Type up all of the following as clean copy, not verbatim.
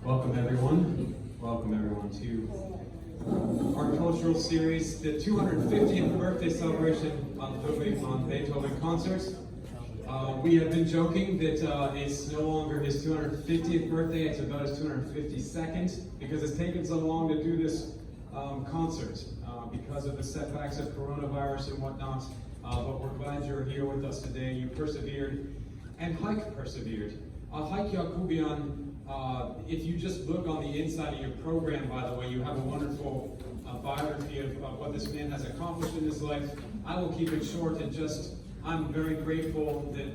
Welcome everyone. Welcome everyone to our cultural series, the 250th birthday celebration on Beethoven concerts. We have been joking that it's no longer his 250th birthday, it's about his 252nd, because it's taken so long to do this concert because of the setbacks of coronavirus and whatnot. But we're glad you're here with us today. You persevered, and Haik persevered. Haik Yakubian, if you just look on the inside of your program, by the way, you have a wonderful biography of what this man has accomplished in his life. I will keep it short and just, I'm very grateful that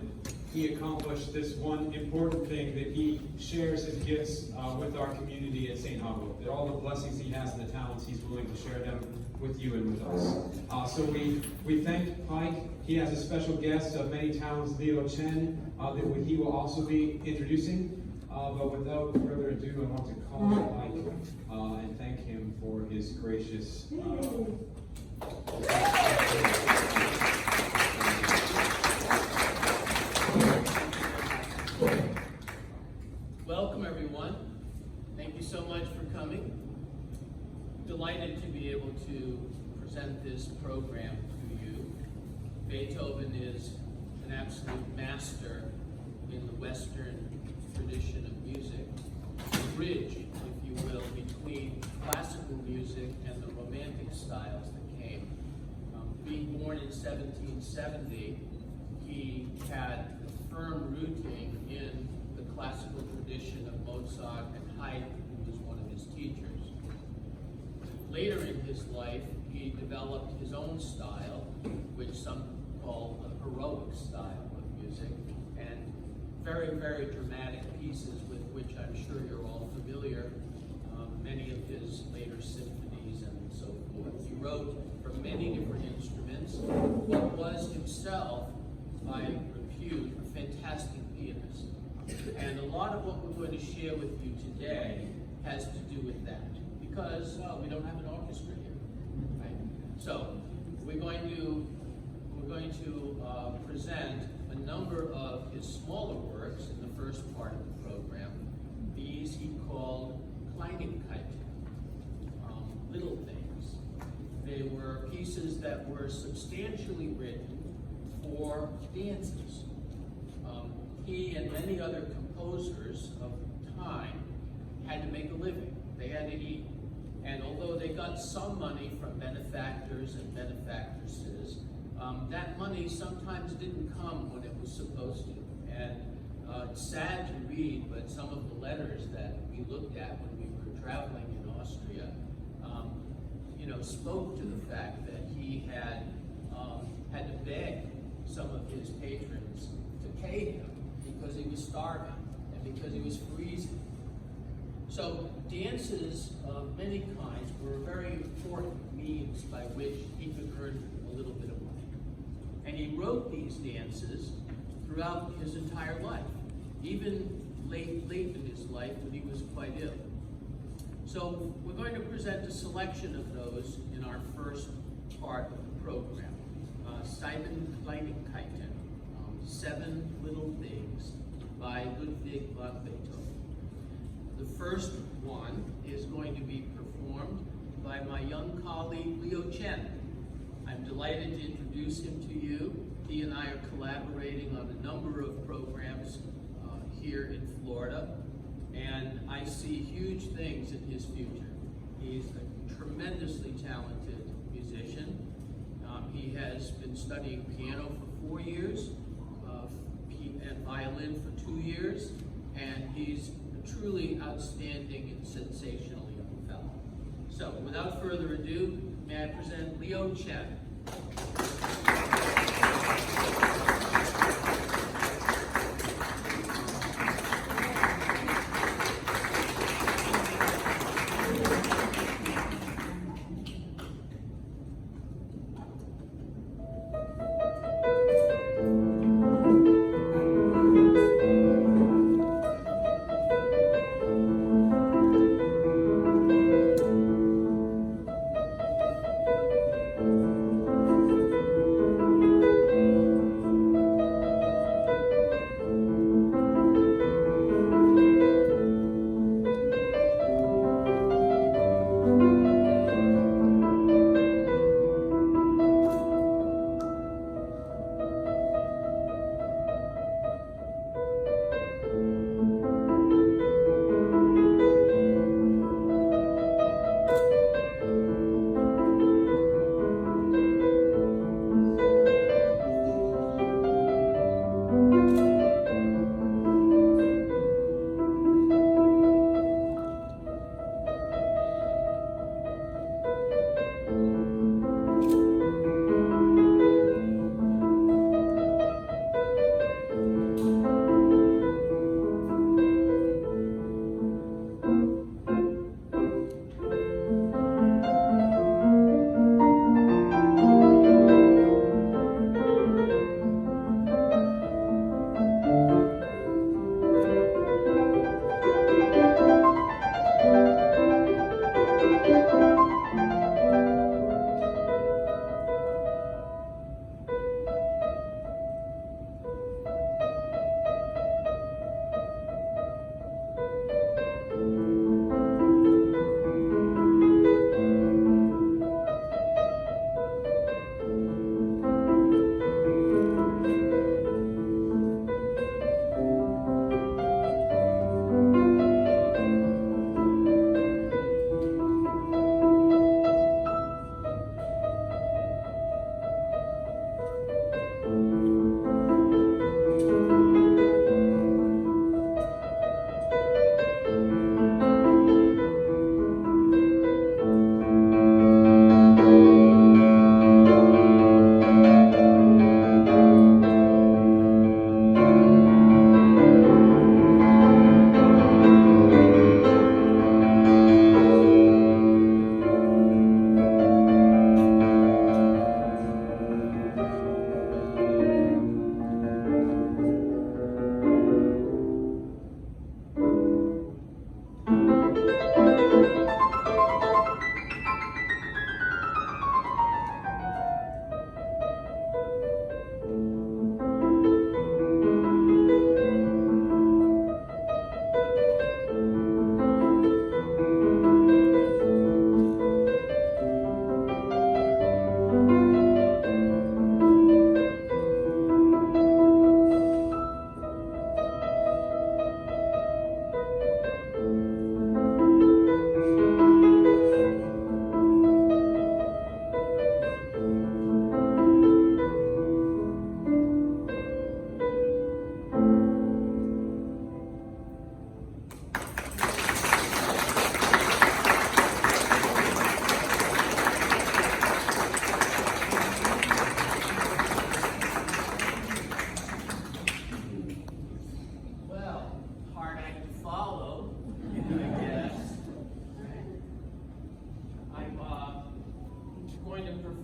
he accomplished this one important thing, that he shares his gifts with our community at St. Hago, that all the blessings he has and the talents, he's willing to share them with you and with us. So we thank Pike. He has a special guest of many talents, Leo Chen, that he will also be introducing. But without further ado, I want to call Mike and thank him for his gracious Welcome everyone. Thank you so much for coming. Delighted to be able to present this program to you. Beethoven is an absolute master in the Western tradition of music, a bridge, if you will, between classical music and the romantic styles that came. Being born in 1770, he had a firm rooting in the classical tradition of Mozart and Haydn, who was one of his teachers. Later in his life, he developed his own style, which some call the heroic style of music, and very, very dramatic pieces with which I'm sure you're all familiar, many of his later symphonies and so forth. He wrote for many different instruments, but was himself, by repute, a fantastic pianist. And a lot of what we're going to share with you today has to do with that, because we don't have an orchestra here, right? So we're going to present a number of his smaller works in the first part of the program. These he called Kleinigkeiten, little things. They were pieces that were substantially written for dances. He and many other composers of the time had to make a living. They had to eat. And although they got some money from benefactors and benefactresses, that money sometimes didn't come when it was supposed to. And it's sad to read, but some of the letters that we looked at when we were traveling in Austria, spoke to the fact that he had to beg some of his patrons to pay him because he was starving and because he was freezing. So dances of many kinds were a very important means by which he could earn a little bit of money. And he wrote these dances throughout his entire life, even late in his life when he was quite ill. So we're going to present a selection of those in our first part of the program. 7 Kleinigkeiten, 7 Little Things by Ludwig van Beethoven. The first one is going to be performed by my young colleague Leo Chen. I'm delighted to introduce him to you. He and I are collaborating on a number of programs here in Florida, and I see huge things in his future. He's a tremendously talented musician. He has been studying piano for 4 years, and violin for 2 years, and he's a truly outstanding and sensational young fellow. So, without further ado, may I present Leo Chen.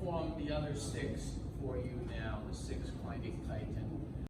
perform the other six for you now, the six Kleindick Titan.